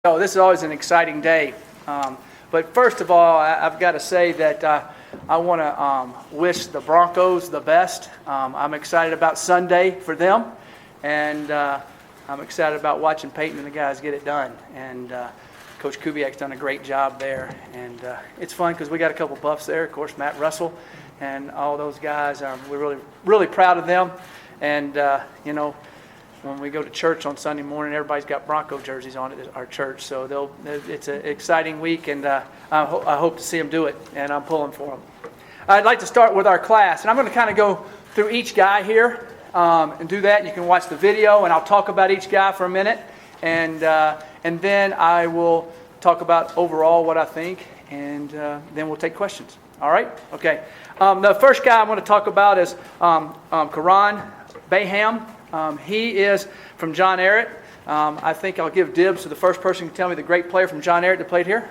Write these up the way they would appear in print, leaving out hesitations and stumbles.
Oh, this is always an exciting day. But first of all, I've got to say that I want to wish the Broncos the best. I'm excited about Sunday for them, and I'm excited about watching Peyton and the guys get it done. And Coach Kubiak's done a great job there, and it's fun because we got a couple buffs there. Of course, Matt Russell and all those guys. We're really proud of them, and when we go to church on Sunday morning, everybody's got Bronco jerseys on at our church. So it's an exciting week, and I hope to see them do it, and I'm pulling for them. I'd like to start with our class, and I'm going to kind of go through each guy here and do that. You can watch the video, and I'll talk about each guy for a minute, and then I will talk about overall what I think, and then we'll take questions. All right? Okay. The first guy I'm going to talk about is Karan Baham. He is from John Ehret. I think I'll give dibs to the first person who can tell me the great player from John Ehret that played here.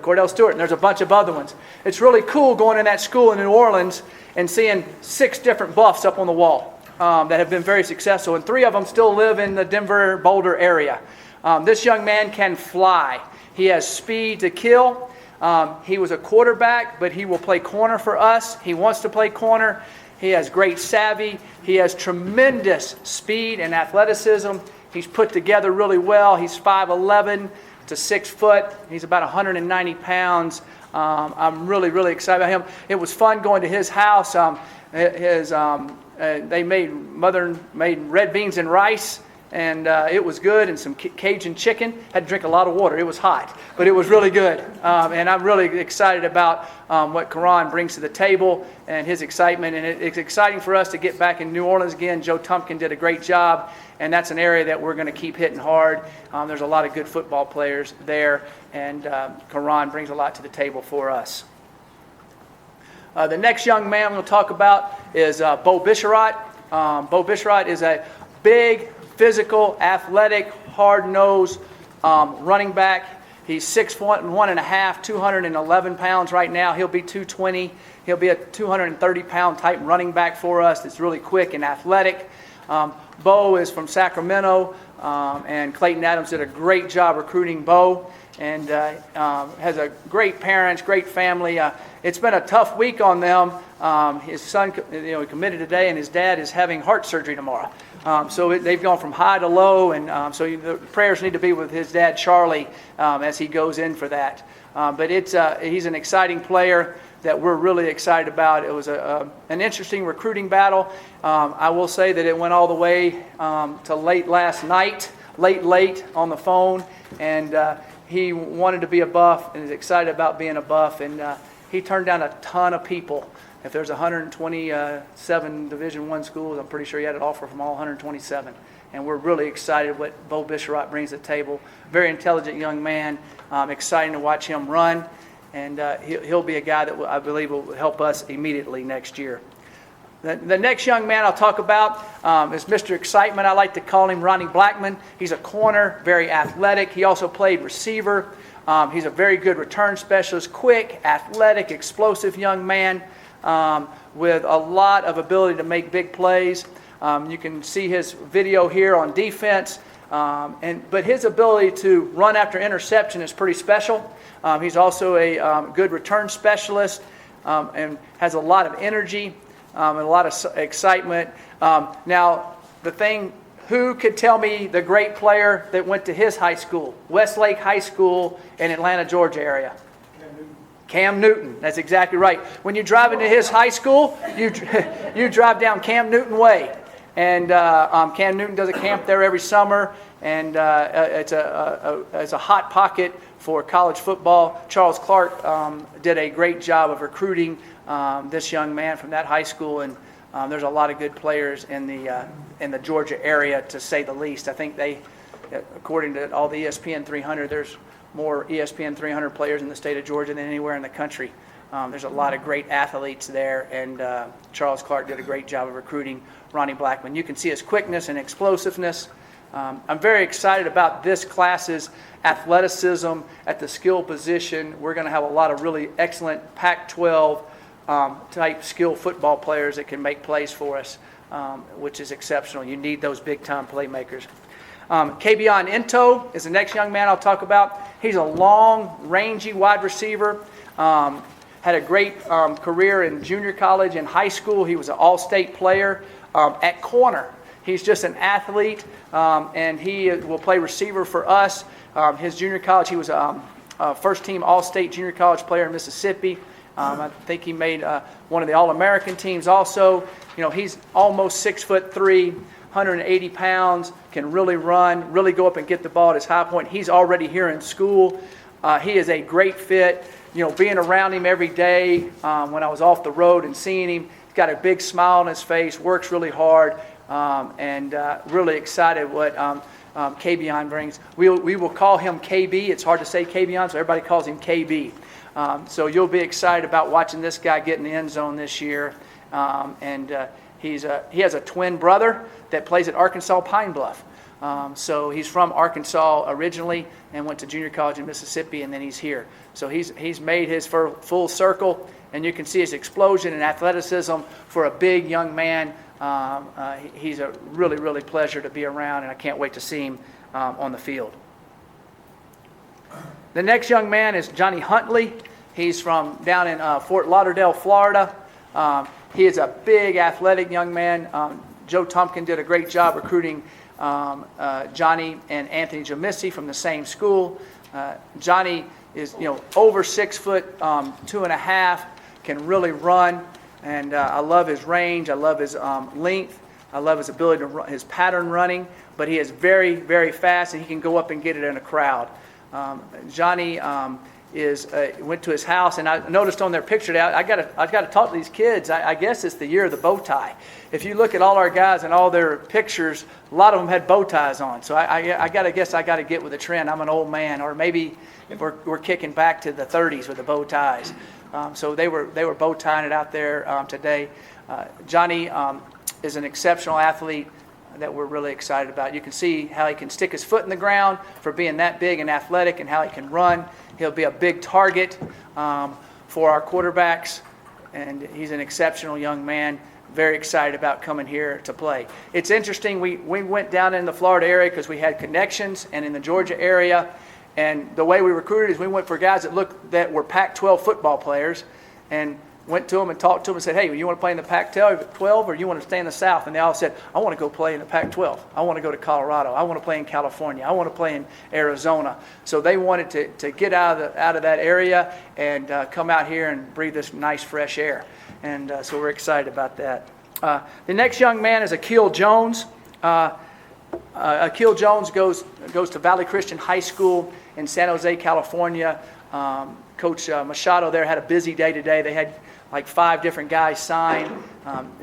Cordell Stewart. And there's a bunch of other ones. It's really cool going in that school in New Orleans and seeing 6 different buffs up on the wall that have been very successful. And 3 of them still live in the Denver, Boulder area. This young man can fly. He has speed to kill. He was a quarterback, but he will play corner for us. He wants to play corner. He has great savvy. He has tremendous speed and athleticism. He's put together really well. He's 5'11" to 6 foot. He's about 190 pounds. I'm really excited about him. It was fun going to his house. Mother made red beans and rice, and it was good, and some Cajun chicken. Had to drink a lot of water. It was hot, but it was really good. And I'm really excited about what Karan brings to the table and his excitement. And it's exciting for us to get back in New Orleans again. Joe Tumpkin did a great job, and that's an area that we're going to keep hitting hard. There's a lot of good football players there, and Karan brings a lot to the table for us. The next young man I'm going to talk about is Bo Bisharat. Bo Bisharat is a big, physical, athletic, hard-nosed running back. He's 6 foot and 1.5, 211 pounds right now. He'll be 220. He'll be a 230-pound type running back for us that's really quick and athletic. Bo is from Sacramento, and Clayton Adams did a great job recruiting Bo, and has a great parents, great family. It's been a tough week on them. His son, he committed today, and his dad is having heart surgery tomorrow. So they've gone from high to low, and so the prayers need to be with his dad, Charlie, as he goes in for that. But he's an exciting player that we're really excited about. It was an interesting recruiting battle. I will say that it went all the way to late last night, late on the phone, and he wanted to be a buff and is excited about being a buff, and he turned down a ton of people. If there's 127 Division I schools, I'm pretty sure he had an offer from all 127. And we're really excited what Bo Bisharat brings to the table. Very intelligent young man. Exciting to watch him run. And he'll be a guy that I believe will help us immediately next year. The next young man I'll talk about is Mr. Excitement. I like to call him Ronnie Blackman. He's a corner, very athletic. He also played receiver. He's a very good return specialist, quick, athletic, explosive young man. With a lot of ability to make big plays. You can see his video here on defense. But his ability to run after interception is pretty special. He's also a good return specialist and has a lot of energy and a lot of excitement. Now, the thing, who could tell me the great player that went to his high school, Westlake High School in Atlanta, Georgia area? Cam Newton. That's exactly right. When you drive into his high school, you drive down Cam Newton Way. And Cam Newton does a camp there every summer. And it's a hot pocket for college football. Charles Clark did a great job of recruiting this young man from that high school. And there's a lot of good players in the Georgia area, to say the least. I think according to all the ESPN 300, there's more ESPN 300 players in the state of Georgia than anywhere in the country. There's a lot of great athletes there, and Charles Clark did a great job of recruiting Ronnie Blackman. You can see his quickness and explosiveness. I'm very excited about this class's athleticism at the skill position. We're going to have a lot of really excellent Pac-12 type skill football players that can make plays for us, which is exceptional. You need those big-time playmakers. Kabion Into is the next young man I'll talk about. He's a long, rangy wide receiver. Had a great career in junior college and high school. He was an all-state player at corner. He's just an athlete, and he will play receiver for us. His junior college, he was a first-team all-state junior college player in Mississippi. I think he made one of the All-American teams also. You know, he's almost 6'3", 180 pounds, can really run, really go up and get the ball at his high point. He's already here in school. He is a great fit. You know, being around him every day when I was off the road and seeing him, he's got a big smile on his face, works really hard, and really excited what Kabion brings. We will call him KB. It's hard to say Kabion, so everybody calls him KB. So you'll be excited about watching this guy get in the end zone this year. He has a twin brother that plays at Arkansas Pine Bluff. So he's from Arkansas originally and went to junior college in Mississippi, and then he's here. So he's made his full circle, and you can see his explosion and athleticism for a big young man. He's a really, really pleasure to be around, and I can't wait to see him on the field. The next young man is Johnny Huntley. He's from down in Fort Lauderdale, Florida. He is a big, athletic young man. Joe Tompkin did a great job recruiting Johnny and Anthony Jomisi from the same school. Johnny is, over 6 foot 2.5, can really run, and I love his range. I love his length. I love his ability to run, his pattern running. But he is very, very fast, and he can go up and get it in a crowd. Johnny went to his house, and I noticed on their picture today, I got to talk to these kids. I guess it's the year of the bow tie. If you look at all our guys and all their pictures, a lot of them had bow ties on. So I got to get with the trend. I'm an old man, or maybe we're kicking back to the 30s with the bow ties. So they were bow tying it out there today. Johnny is an exceptional athlete that we're really excited about. You can see how he can stick his foot in the ground for being that big and athletic, and how he can run. He'll be a big target for our quarterbacks, and he's an exceptional young man. Very excited about coming here to play. It's interesting, we went down in the Florida area because we had connections, and in the Georgia area, and the way we recruited is we went for guys that were Pac-12 football players, and went to them and talked to them and said, hey, you want to play in the Pac-12 or you want to stay in the South? And they all said, I want to go play in the Pac-12. I want to go to Colorado. I want to play in California. I want to play in Arizona. So they wanted to get out of that area and come out here and breathe this nice fresh air. And so we're excited about that. The next young man is Akil Jones. Akil Jones goes to Valley Christian High School in San Jose, California. Coach Machado there had a busy day today. They had like 5 different guys sign.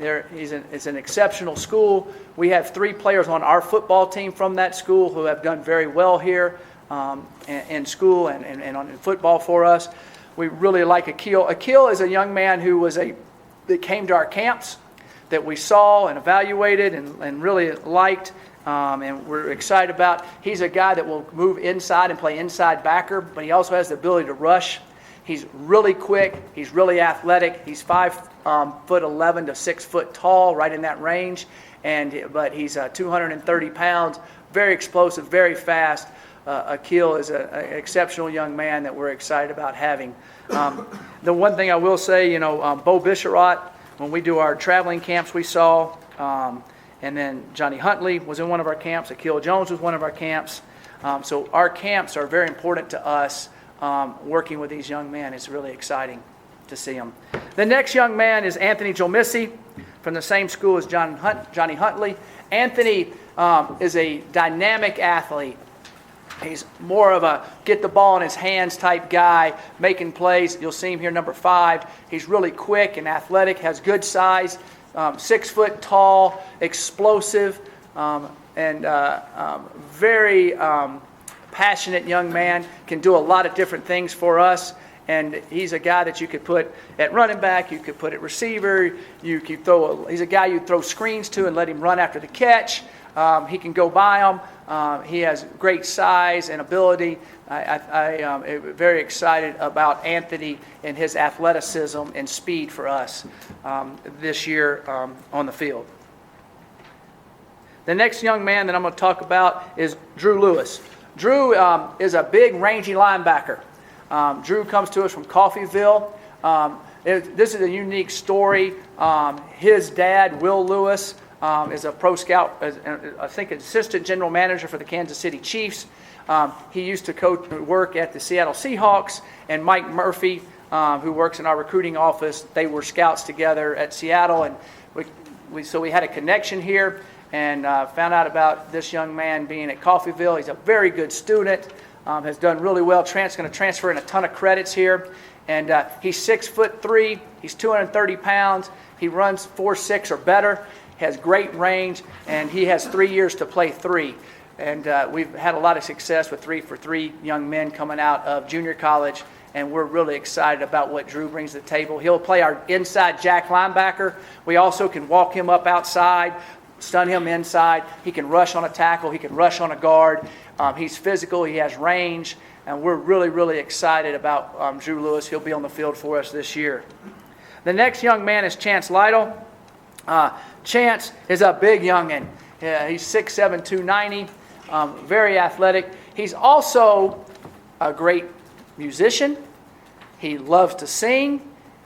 It's an exceptional school. We have 3 players on our football team from that school who have done very well here in school and in football for us. We really like Akil. Akil is a young man that came to our camps that we saw and evaluated and really liked. And we're excited about. He's a guy that will move inside and play inside backer, but he also has the ability to rush. He's really quick. He's really athletic. He's 5'11" to 6 foot tall, right in that range. But he's 230 pounds, very explosive, very fast. Akil is an exceptional young man that we're excited about having. The one thing I will say, Bo Bisharat, when we do our traveling camps, we saw, and then Johnny Huntley was in one of our camps. Akil Jones was one of our camps. So our camps are very important to us. Working with these young men, it's really exciting to see them. The next young man is Anthony Jomisi from the same school as Johnny Huntley. Anthony is a dynamic athlete. He's more of a get the ball in his hands type guy, making plays. You'll see him here, number 5. He's really quick and athletic, has good size, 6 foot tall, explosive, and very passionate young man, can do a lot of different things for us. And he's a guy that you could put at running back, you could put at receiver, he's a guy you throw screens to and let him run after the catch. He can go by them. He has great size and ability. I'm very excited about Anthony and his athleticism and speed for us this year on the field. The next young man that I'm going to talk about is Drew Lewis. Drew is a big, rangy linebacker. Drew comes to us from Coffeyville. This is a unique story. His dad, Will Lewis, is a pro scout, I think assistant general manager for the Kansas City Chiefs. He used to work at the Seattle Seahawks, and Mike Murphy, who works in our recruiting office, they were scouts together at Seattle, and so we had a connection here, and found out about this young man being at Coffeyville. He's a very good student, has done really well. Going to transfer in a ton of credits here, and he's 6'3", he's 230 pounds, he runs 4.6 or better, has great range, and he has 3 years to play 3. And we've had a lot of success with 3-for-3 young men coming out of junior college, and we're really excited about what Drew brings to the table. He'll play our inside jack linebacker. We also can walk him up outside, stun him inside. He can rush on a tackle. He can rush on a guard. He's physical. He has range, and we're really, really excited about Drew Lewis. He'll be on the field for us this year. The next young man is Chance Lytle. Chance is a big youngin'. He's 6'7", 290. Very athletic. He's also a great musician. He loves to sing.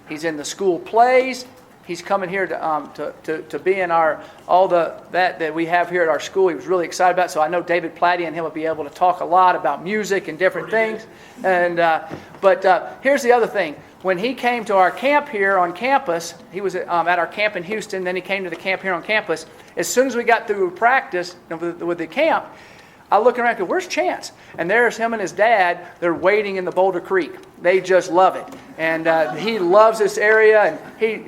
He's in the school plays. He's coming here to be in all that we have here at our school. He was really excited about it. So I know David Platty and him will be able to talk a lot about music and different things. And but here's the other thing. When he came to our camp here on campus, he was at our camp in Houston. Then he came to the camp here on campus. As soon as we got through practice with the camp, I look around and go, "Where's Chance?" And there's him and his dad. They're wading in the Boulder Creek. They just love it. And he loves this area. And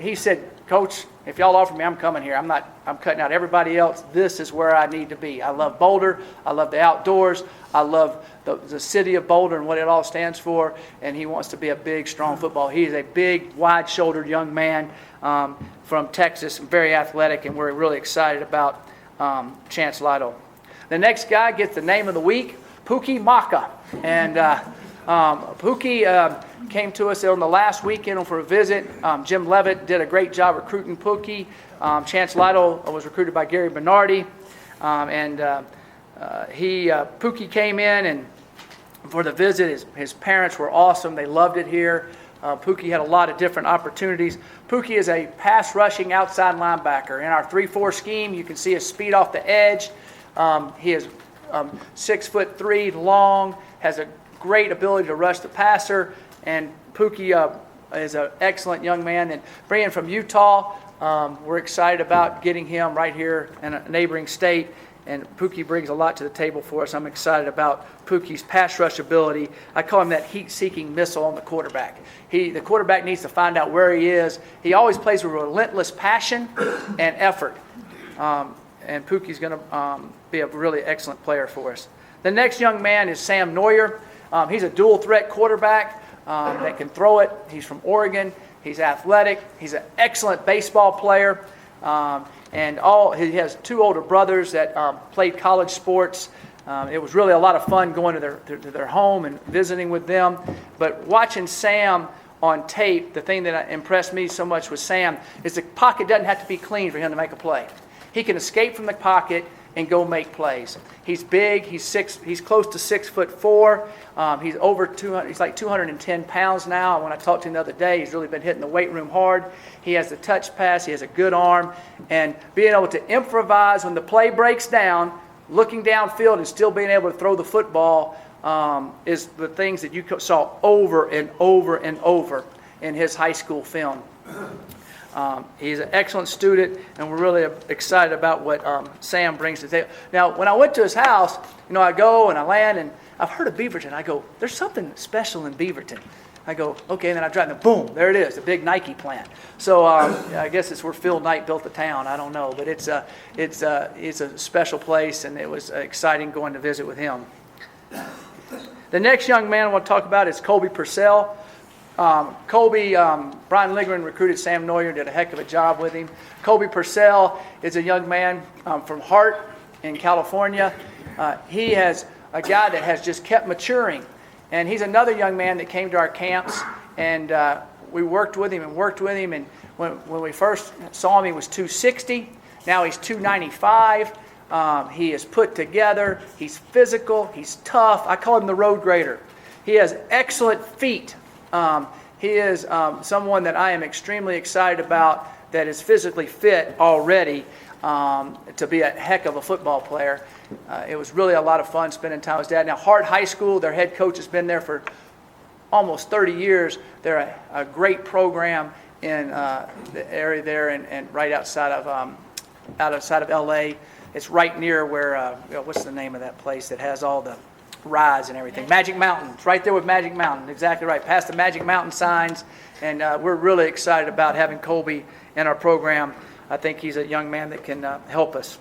he said, "Coach, if y'all offer me, I'm coming here. I'm cutting out everybody else. This is where I need to be. I love Boulder. I love the outdoors. I love the city of Boulder and what it all stands for." And he wants to be a big, strong football. He is a big, wide-shouldered young man from Texas, very athletic, and we're really excited about Chance Lytle. The next guy gets the name of the week, Pookie Maka. And Pookie came to us on the last weekend for a visit. Jim Levitt did a great job recruiting Pookie. Chance Lytle was recruited by Gary Bernardi. Pookie came in, and for the visit, his parents were awesome. They loved it here. Pookie had a lot of different opportunities. Pookie is a pass-rushing outside linebacker. In our 3-4 scheme, you can see his speed off the edge. He is 6'3", long, has a great ability to rush the passer, and Pookie is an excellent young man. And bringing from Utah, we're excited about getting him right here in a neighboring state, and Pookie brings a lot to the table for us. I'm excited about Pookie's pass rush ability. I call him that heat-seeking missile on the quarterback. The quarterback needs to find out where he is. He always plays with relentless passion and effort. And Pookie's going to be a really excellent player for us. The next young man is Sam Neuer. He's a dual-threat quarterback that can throw it. He's from Oregon. He's athletic. He's an excellent baseball player. He has 2 older brothers that played college sports. It was really a lot of fun going to their home and visiting with them. But watching Sam on tape, the thing that impressed me so much with Sam is the pocket doesn't have to be clean for him to make a play. He can escape from the pocket and go make plays. He's big. He's close to 6'4". He's over 200. He's like 210 pounds now. When I talked to him the other day, he's really been hitting the weight room hard. He has the touch pass. He has a good arm, and being able to improvise when the play breaks down, looking downfield and still being able to throw the football is the things that you saw over and over and over in his high school film. He's an excellent student, and we're really excited about what Sam brings to the table. Now, when I went to his house, I go and I land, and I've heard of Beaverton. I go, "There's something special in Beaverton." I go, "Okay," and then I drive, and boom, there it is, the big Nike plant. So I guess it's where Phil Knight built the town. I don't know, but it's a special place, and it was exciting going to visit with him. The next young man I want to talk about is Colby Purcell. Brian Lindgren recruited Sam Neuer, did a heck of a job with him. Colby Purcell is a young man from Hart in California. He has a guy that has just kept maturing. And he's another young man that came to our camps, and we worked with him. And when we first saw him, he was 260. Now he's 295. He is put together. He's physical. He's tough. I call him the road grader. He has excellent feet. He is someone that I am extremely excited about, that is physically fit already to be a heck of a football player. It was really a lot of fun spending time with his dad. Now, Hart High School, their head coach has been there for almost 30 years. They're a great program in the area there and right outside of L.A. It's right near where, what's the name of that place that has all the rides and everything? Magic Mountain. It's right there with Magic Mountain. Exactly right. Past the Magic Mountain signs. And we're really excited about having Colby in our program. I think he's a young man that can help us.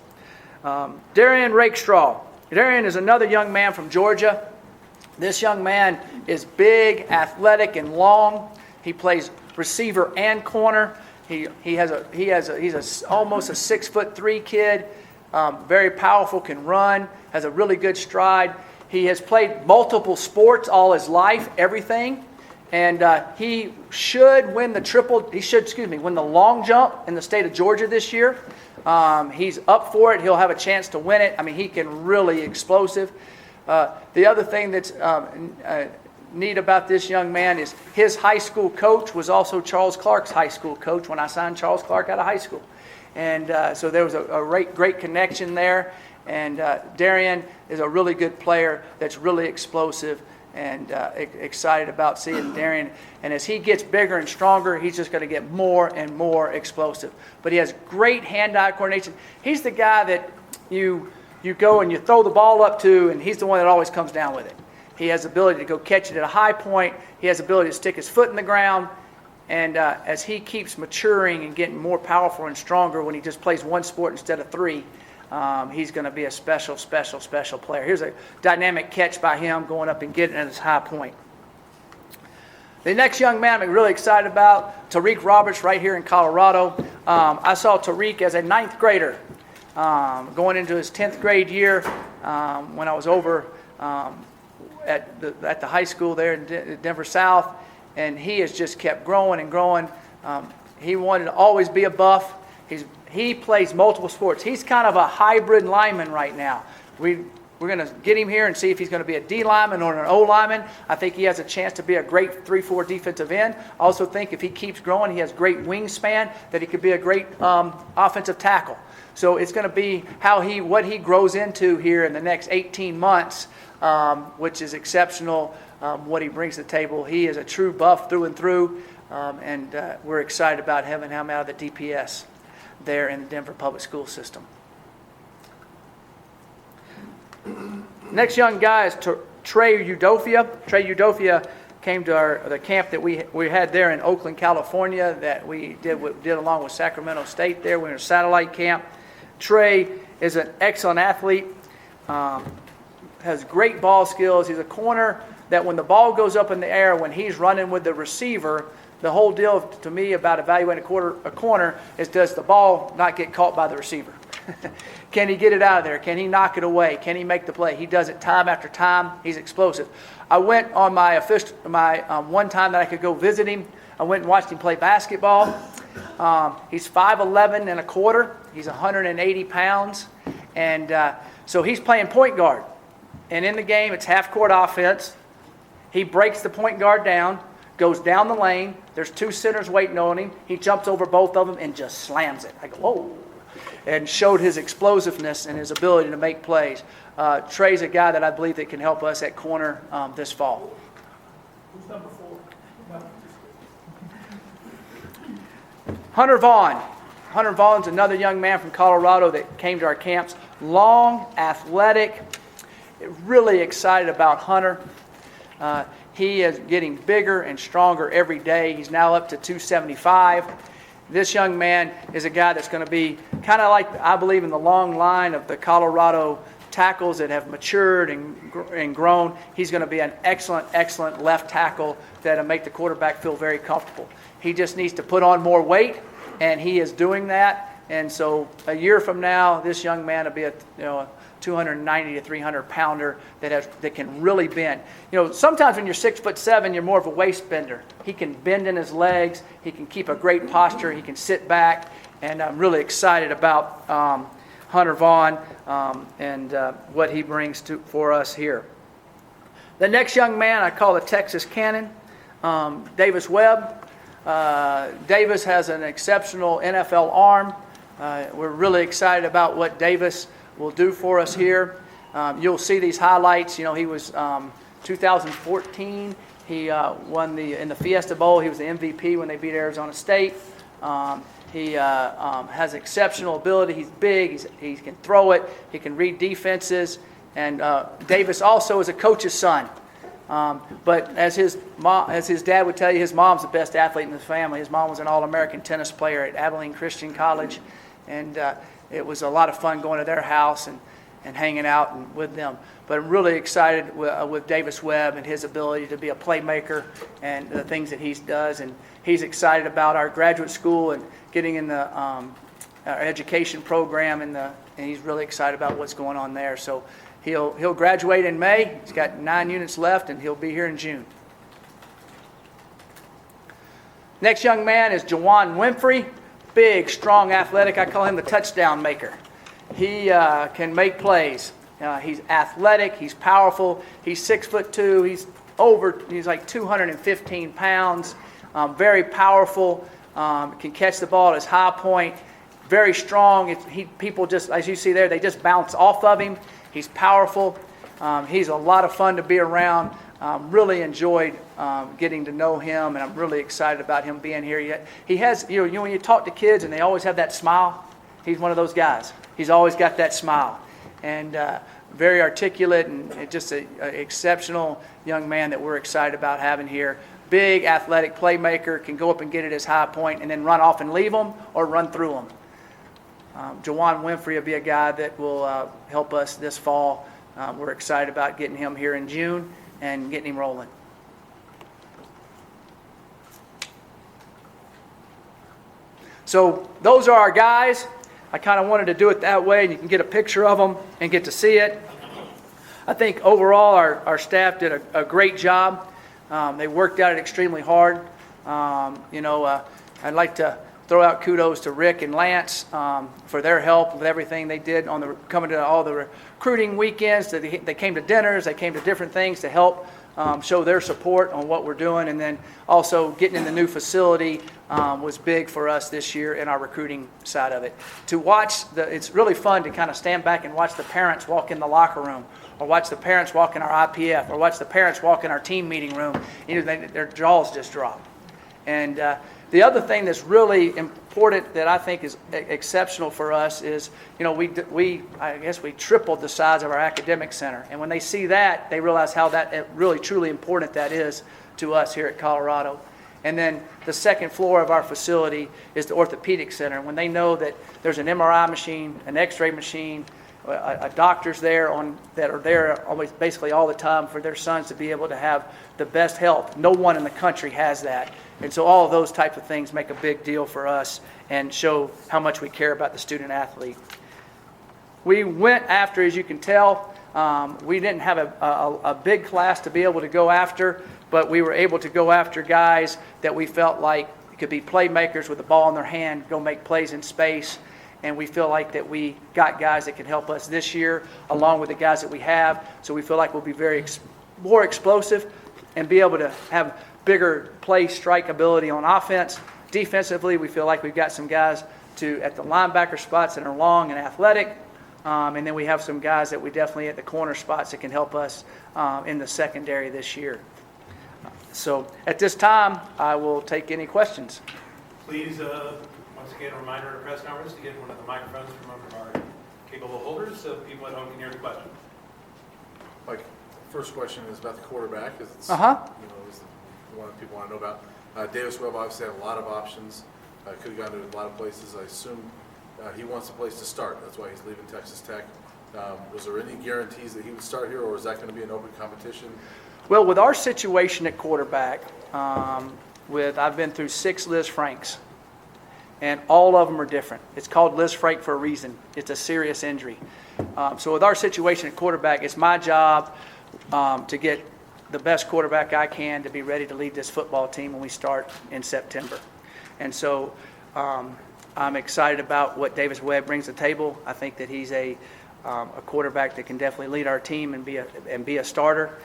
Darian Rakestraw. Darian is another young man from Georgia. This young man is big, athletic, and long. He plays receiver and corner. He's almost a 6'3" kid. Very powerful, can run, has a really good stride. He has played multiple sports all his life, everything. And he should win win the long jump in the state of Georgia this year. He's up for it. He'll have a chance to win it. I mean, he can really explosive. The other thing that's neat about this young man is his high school coach was also Charles Clark's high school coach when I signed Charles Clark out of high school. And so there was a great connection there. And Darian is a really good player that's really explosive, and excited about seeing Darian. And as he gets bigger and stronger, he's just going to get more and more explosive. But he has great hand-eye coordination. He's the guy that you go and you throw the ball up to, and he's the one that always comes down with it. He has the ability to go catch it at a high point. He has the ability to stick his foot in the ground. And as he keeps maturing and getting more powerful and stronger when he just plays one sport instead of three, he's going to be a special player. Here's a dynamic catch by him going up and getting at his high point. The next young man I'm really excited about, Tariq Roberts, right here in Colorado. I saw Tariq as a 9th grader going into his 10th grade year when I was over at the high school there in Denver South, and he has just kept growing and growing. He wanted to always be a buff. He plays multiple sports. He's kind of a hybrid lineman right now. We're going to get him here and see if he's going to be a D lineman or an O lineman. I think he has a chance to be a great 3-4 defensive end. I also think if he keeps growing, he has great wingspan, that he could be a great offensive tackle. So it's going to be what he grows into here in the next 18 months, which is exceptional, what he brings to the table. He is a true buff through and through, and we're excited about having him out of the DPS there in the Denver public school system. Next young guy is Trey Udofia. Trey Udofia came to the camp that we had there in Oakland, California, that we did along with Sacramento State there. We were in a satellite camp. Trey is an excellent athlete, has great ball skills. He's a corner that when the ball goes up in the air, when he's running with the receiver, the whole deal to me about evaluating a corner is, does the ball not get caught by the receiver? Can he get it out of there? Can he knock it away? Can he make the play? He does it time after time. He's explosive. I went on my one time that I could go visit him. I went and watched him play basketball. He's 5'11" and a quarter. He's 180 pounds. And so he's playing point guard. And in the game, it's half-court offense. He breaks the point guard down, goes down the lane. There's 2 centers waiting on him. He jumps over both of them and just slams it. I go, whoa. And showed his explosiveness and his ability to make plays. Trey's a guy that I believe that can help us at corner this fall. Who's number 4? Hunter Vaughn. Hunter Vaughn's another young man from Colorado that came to our camps. Long, athletic, really excited about Hunter. He is getting bigger and stronger every day. He's now up to 275. This young man is a guy that's going to be kind of like, I believe, in the long line of the Colorado tackles that have matured and grown. He's going to be an excellent left tackle that'll make the quarterback feel very comfortable. He just needs to put on more weight, and he is doing that. And so a year from now, this young man will be a 290 to 300 pounder that can really bend. Sometimes when you're 6'7", you're more of a waist bender. He can bend in his legs. He can keep a great posture. He can sit back. And I'm really excited about Hunter Vaughn and what he brings for us here. The next young man I call the Texas Cannon, Davis Webb. Davis has an exceptional NFL arm. We're really excited about what Davis will do for us here. You'll see these highlights. You know, he was 2014. He won in the Fiesta Bowl. He was the MVP when they beat Arizona State. He has exceptional ability. He's big. He can throw it. He can read defenses. And Davis also is a coach's son. But as his dad would tell you, his mom's the best athlete in the family. His mom was an All-American tennis player at Abilene Christian College, and it was a lot of fun going to their house and hanging out with them. But I'm really excited with Davis Webb and his ability to be a playmaker and the things that he does. And he's excited about our graduate school and getting in the our education program, and he's really excited about what's going on there. So he'll graduate in May. He's got 9 units left, and he'll be here in June. Next young man is Jawan Winfrey. Big, strong, athletic. I call him the touchdown maker. He can make plays. He's athletic. He's powerful. He's 6'2". He's like 215 pounds. Very powerful. Can catch the ball at his high point. Very strong. People just, as you see there, they just bounce off of him. He's powerful. He's a lot of fun to be around. Really enjoyed getting to know him, and I'm really excited about him being here. He has, you know, when you talk to kids and they always have that smile, he's one of those guys. He's always got that smile, and very articulate and just an exceptional young man that we're excited about having here. Big, athletic playmaker, can go up and get at his high point and then run off and leave them or run through them. Jawan Winfrey will be a guy that will help us this fall. We're excited about getting him here in June and getting him rolling. So those are our guys. I kind of wanted to do it that way, and you can get a picture of them and get to see it. I think overall our staff did a great job. They worked at it extremely hard. I'd like to throw out kudos to Rick and Lance for their help with everything they did on coming to all the recruiting weekends. They came to dinners, they came to different things to help show their support on what we're doing. And then also getting in the new facility was big for us this year in our recruiting side of it. To watch, it's really fun to kind of stand back and watch the parents walk in the locker room, or watch the parents walk in our IPF, or watch the parents walk in our team meeting room. Their jaws just drop. And the other thing that's really important that I think is exceptional for us is, I guess we tripled the size of our academic center. And when they see that, they realize how really truly important that is to us here at Colorado. And then the second floor of our facility is the orthopedic center. When they know that there's an MRI machine, an X-ray machine, a doctor's there that are there always basically all the time for their sons to be able to have the best health. No one in the country has that. And so all of those types of things make a big deal for us and show how much we care about the student athlete. We went after, as you can tell, we didn't have a big class to be able to go after, but we were able to go after guys that we felt like could be playmakers with the ball in their hand, go make plays in space. And we feel like that we got guys that can help us this year along with the guys that we have. So we feel like we'll be more explosive and be able to have bigger play strike ability on offense. Defensively, we feel like we've got some guys at the linebacker spots that are long and athletic. And then we have some guys that we definitely at the corner spots that can help us in the secondary this year. So at this time, I will take any questions. Please, once again, a reminder to press conference to get one of the microphones from one of our capable holders so people at home can hear the question. Mike, first question is about the quarterback. It's Uh-huh. is the one that people want to know about. Davis Webb obviously had a lot of options. Could have gone to a lot of places. I assume he wants a place to start. That's why he's leaving Texas Tech. Was there any guarantees that he would start here, or is that going to be an open competition? Well, with our situation at quarterback, I've been through 6 Liz Franks, and all of them are different. It's called Liz Frank for a reason. It's a serious injury. So with our situation at quarterback, it's my job to get the best quarterback I can to be ready to lead this football team when we start in September. And so I'm excited about what Davis Webb brings to the table. I think that he's a quarterback that can definitely lead our team and be a starter.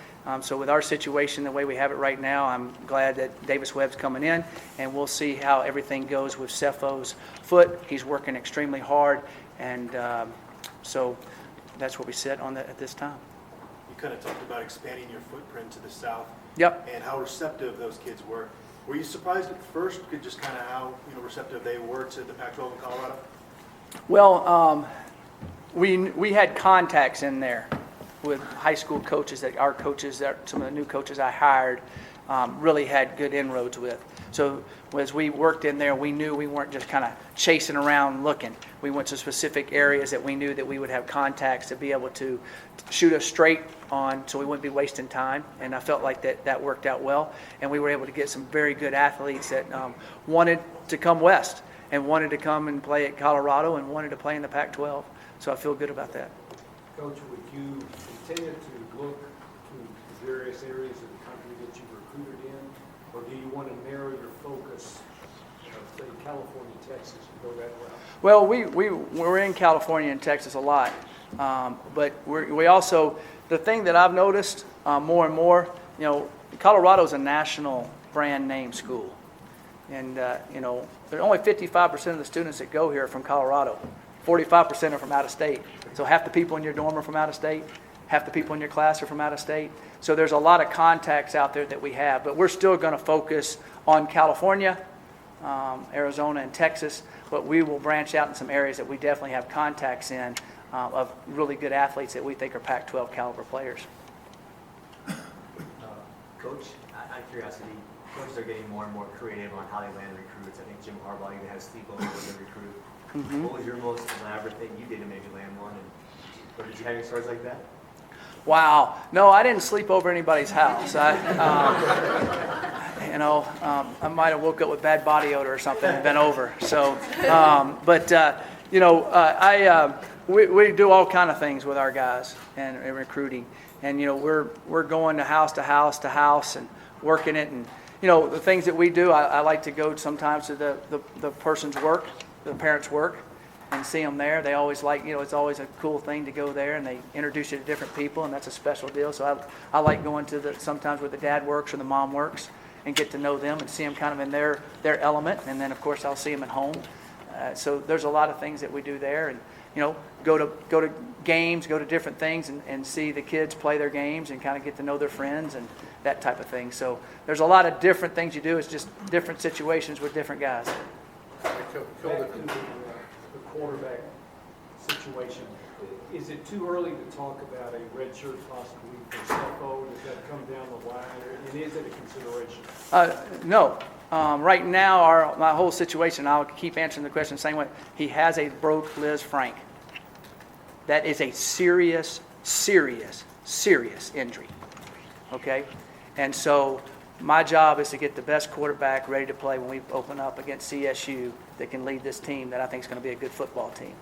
So with our situation, the way we have it right now, I'm glad that Davis Webb's coming in, and we'll see how everything goes with Cefo's foot. He's working extremely hard, and so that's what we sit on at this time. You kind of talked about expanding your footprint to the south. Yep. And how receptive those kids were. Were you surprised at first, just kind of how receptive they were to the Pac-12 in Colorado? Well, we had contacts in there with high school coaches that our coaches, that some of the new coaches I hired, really had good inroads with. So as we worked in there, we knew we weren't just kind of chasing around looking. We went to specific areas that we knew that we would have contacts to be able to shoot us straight on, so we wouldn't be wasting time. And I felt like that worked out well. And we were able to get some very good athletes that wanted to come west and wanted to come and play at Colorado and wanted to play in the Pac-12. So I feel good about that. Coach, would you continue to look to various areas of the country that you've recruited in, or do you want to narrow your focus, say California, Texas, and go that route? Well, we're in California and Texas a lot, but we also, the thing that I've noticed more and more, Colorado's a national brand name school, and there are only 55% of the students that go here are from Colorado. 45% are from out of state. So half the people in your dorm are from out of state. Half the people in your class are from out of state. So there's a lot of contacts out there that we have, but we're still going to focus on California, Arizona, and Texas, but we will branch out in some areas that we definitely have contacts in of really good athletes that we think are Pac-12 caliber players. Coach, out of curiosity, coaches are getting more and more creative on how they land recruits. I think Jim Harbaugh even has sleepover with a recruit. Mm-hmm. What was your most elaborate thing you did to maybe land one? Or did you have any stories like that? Wow. No, I didn't sleep over anybody's house. I might have woke up with bad body odor or something and been over. So, we do all kind of things with our guys and recruiting. And, we're going to house and working it. And, the things that we do, I like to go sometimes to the person's work, the parents' work, and see them there. They always like, it's always a cool thing to go there, and they introduce you to different people, and that's a special deal. So I like going to sometimes where the dad works or the mom works and get to know them and see them kind of in their element. And then, of course, I'll see them at home. So there's a lot of things that we do there, and, go to games, go to different things and see the kids play their games and kind of get to know their friends and that type of thing. So there's a lot of different things you do. It's just different situations with different guys. Back to the quarterback situation. Is it too early to talk about a red shirt possibly for Cefo? Does that come down the line, and is it a consideration? No. Right now, my whole situation, I'll keep answering the question the same way. He has a broke Liz Frank. That is a serious, serious, serious injury. Okay? And so my job is to get the best quarterback ready to play when we open up against CSU that can lead this team that I think is going to be a good football team.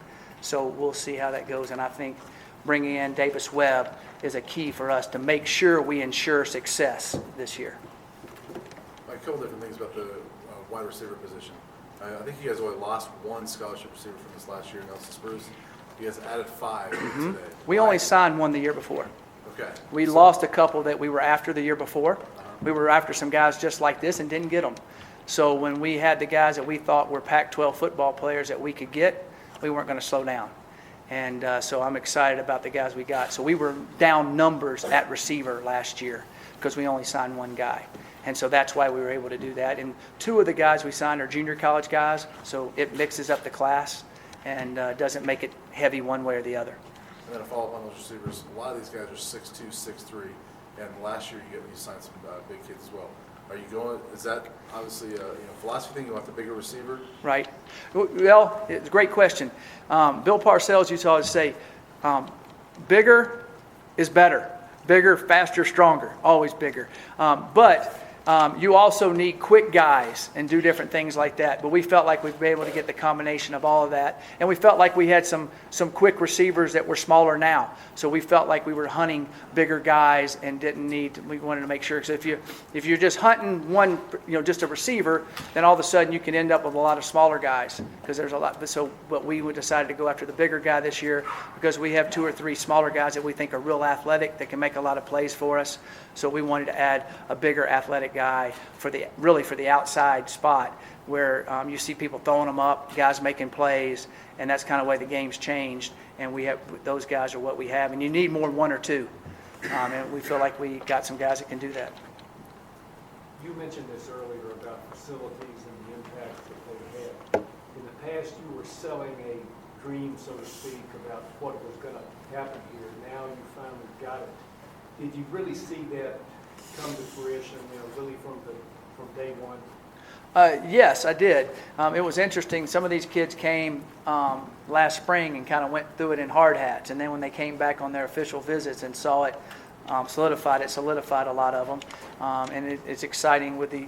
So we'll see how that goes. And I think bringing in Davis Webb is a key for us to make sure we ensure success this year. A couple different things about the wide receiver position. I think you guys only lost one scholarship receiver from this last year, Nelson Spruce. You guys added 5 today. We only signed one the year before. Okay. We lost a couple that we were after the year before. We were after some guys just like this and didn't get them. So when we had the guys that we thought were Pac-12 football players that we could get, we weren't going to slow down. And so I'm excited about the guys we got. So we were down numbers at receiver last year because we only signed one guy. And so that's why we were able to do that. And 2 of the guys we signed are junior college guys, so it mixes up the class and doesn't make it heavy one way or the other. And then a follow-up on those receivers. A lot of these guys are 6'2", 6'3", and last year you signed some big kids as well. Are you going? Is that obviously a philosophy thing? You want the bigger receiver? Right. Well, it's a great question. Bill Parcells used to always say, bigger is better. Bigger, faster, stronger. Always bigger. But You also need quick guys and do different things like that. But we felt like we'd be able to get the combination of all of that. And we felt like we had some quick receivers that were smaller now. So we felt like we were hunting bigger guys and we wanted to make sure. Because if you're just hunting one, just a receiver, then all of a sudden you can end up with a lot of smaller guys. Because there's a lot. But we decided to go after the bigger guy this year because we have 2 or 3 smaller guys that we think are real athletic that can make a lot of plays for us. So we wanted to add a bigger athletic guy for the outside spot where you see people throwing them up, guys making plays, and that's kind of the way the game's changed. And we have those guys are what we have, and you need more than 1 or 2. And we feel like we got some guys that can do that. You mentioned this earlier about facilities and the impact that they had. In the past, you were selling a dream, so to speak, about what was going to happen here. Now you finally got it. Did you really see that come to fruition, really from day one? Yes, I did. It was interesting. Some of these kids came last spring and kind of went through it in hard hats. And then when they came back on their official visits and saw it solidified a lot of them. And it's exciting with the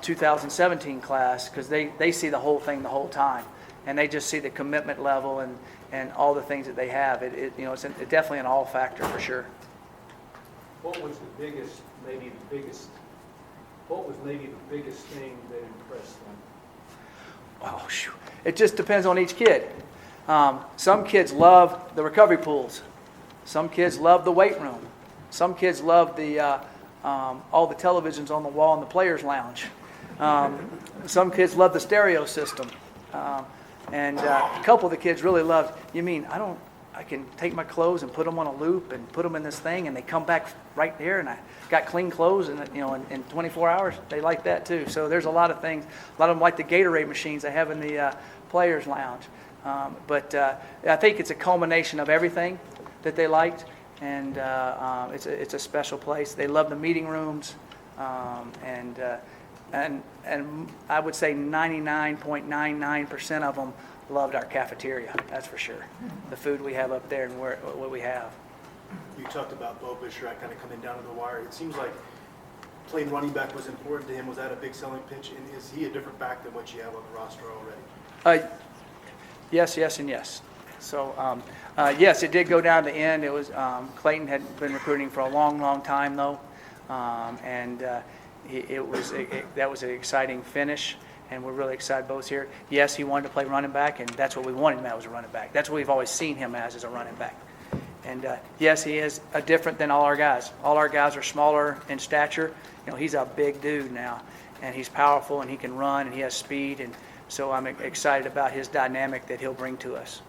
2017 class because they see the whole thing the whole time. And they just see the commitment level and all the things that they have. It's definitely an all factor for sure. What was maybe the biggest thing that impressed them? Oh, shoot. It just depends on each kid. Some kids love the recovery pools. Some kids love the weight room. Some kids love all the televisions on the wall in the players' lounge. Some kids love the stereo system. And a couple of the kids really loved, I can take my clothes and put them on a loop and put them in this thing, and they come back right there, and I got clean clothes, and in 24 hours, they like that too. So there's a lot of things. A lot of them like the Gatorade machines they have in the players' lounge. But I think it's a culmination of everything that they liked, and it's a special place. They love the meeting rooms, and I would say 99.99% of them loved our cafeteria, that's for sure. The food we have up there and what we have. You talked about Bo Bisharat kind of coming down to the wire. It seems like playing running back was important to him. Was that a big selling pitch? And is he a different back than what you have on the roster already? Yes, and yes. So, yes, it did go down to the end. It was Clayton had been recruiting for a long, long time, though. That was an exciting finish. And we're really excited Bo's here. Yes, he wanted to play running back, and that's what we wanted him as a running back. That's what we've always seen him as a running back. And yes, he is different than all our guys. All our guys are smaller in stature. He's a big dude now, and he's powerful, and he can run, and he has speed. And so I'm excited about his dynamic that he'll bring to us.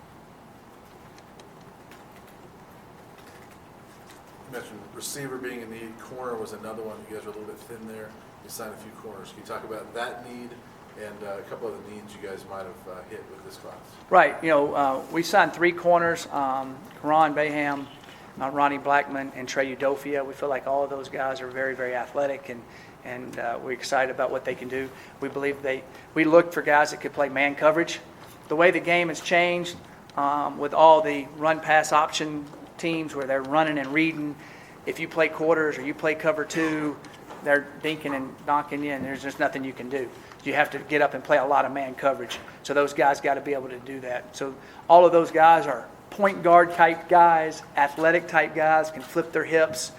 You mentioned receiver being in need. Corner was another one. You guys were a little bit thin there. You signed a few corners. Can you talk about that need and a couple of the needs you guys might have hit with this class? Right. We signed 3 corners, Karan Baham, Ronnie Blackman, and Trey Udofia. We feel like all of those guys are very, very athletic, and we're excited about what they can do. We believe we looked for guys that could play man coverage. The way the game has changed with all the run-pass option teams where they're running and reading, if you play quarters or you play cover 2, they're dinking and donking you, and there's just nothing you can do. You have to get up and play a lot of man coverage. So those guys got to be able to do that. So all of those guys are point guard type guys, athletic type guys, can flip their hips.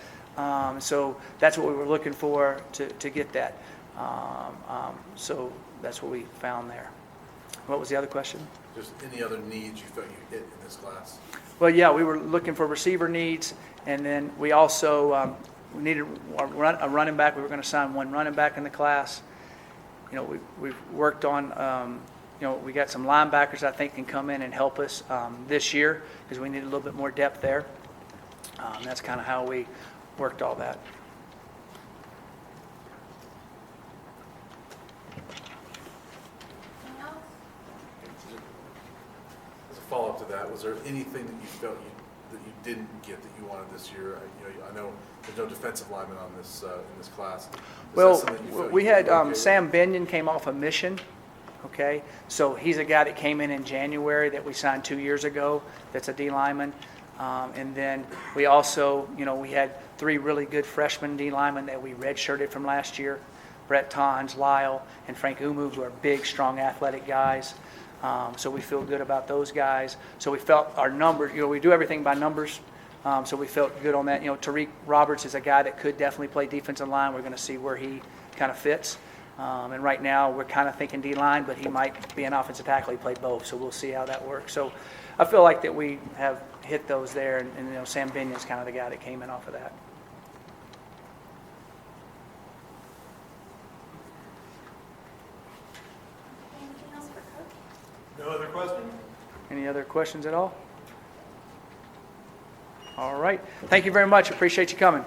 So that's what we were looking for to get that. So that's what we found there. What was the other question? Just any other needs you felt you hit in this class? Well, yeah, we were looking for receiver needs, and then we also we needed a running back. We were going to sign 1 running back in the class. We've worked on, we got some linebackers I think can come in and help us this year because we need a little bit more depth there. That's kind of how we worked all that. As a follow-up to that, was there anything that you felt that you didn't get that you wanted this year? I know there's no defensive lineman on this in this class. Well, we had Sam Binion came off a mission. Okay, so he's a guy that came in January that we signed 2 years ago. That's a D lineman. And then we also, we had 3 really good freshman D linemen that we redshirted from last year. Brett Tons, Lyle, and Frank Umu, who are big, strong, athletic guys. So we feel good about those guys. So we felt our numbers, we do everything by numbers. So we felt good on that. Tariq Roberts is a guy that could definitely play defensive line. We're going to see where he kind of fits. And right now we're kind of thinking D-line, but he might be an offensive tackle. He played both, so we'll see how that works. So I feel like that we have hit those there, and Sam Binion's kind of the guy that came in off of that. Anything else for Coach? No other questions? Any other questions at all? All right. Thank you very much. Appreciate you coming.